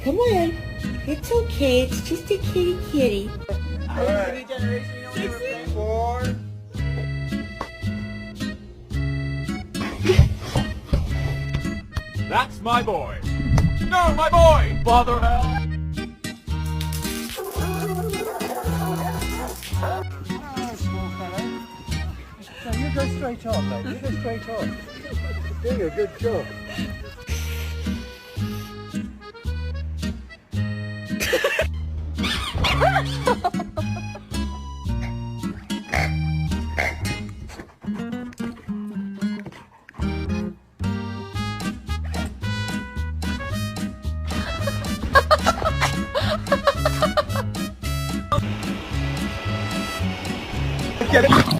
Come on. It's okay. It's just a kitty kitty. Alright. Four. That's my boy. No, my boy! Bother hell! No, you go straight on, mate. You go straight on. You're doing a good job. Get it.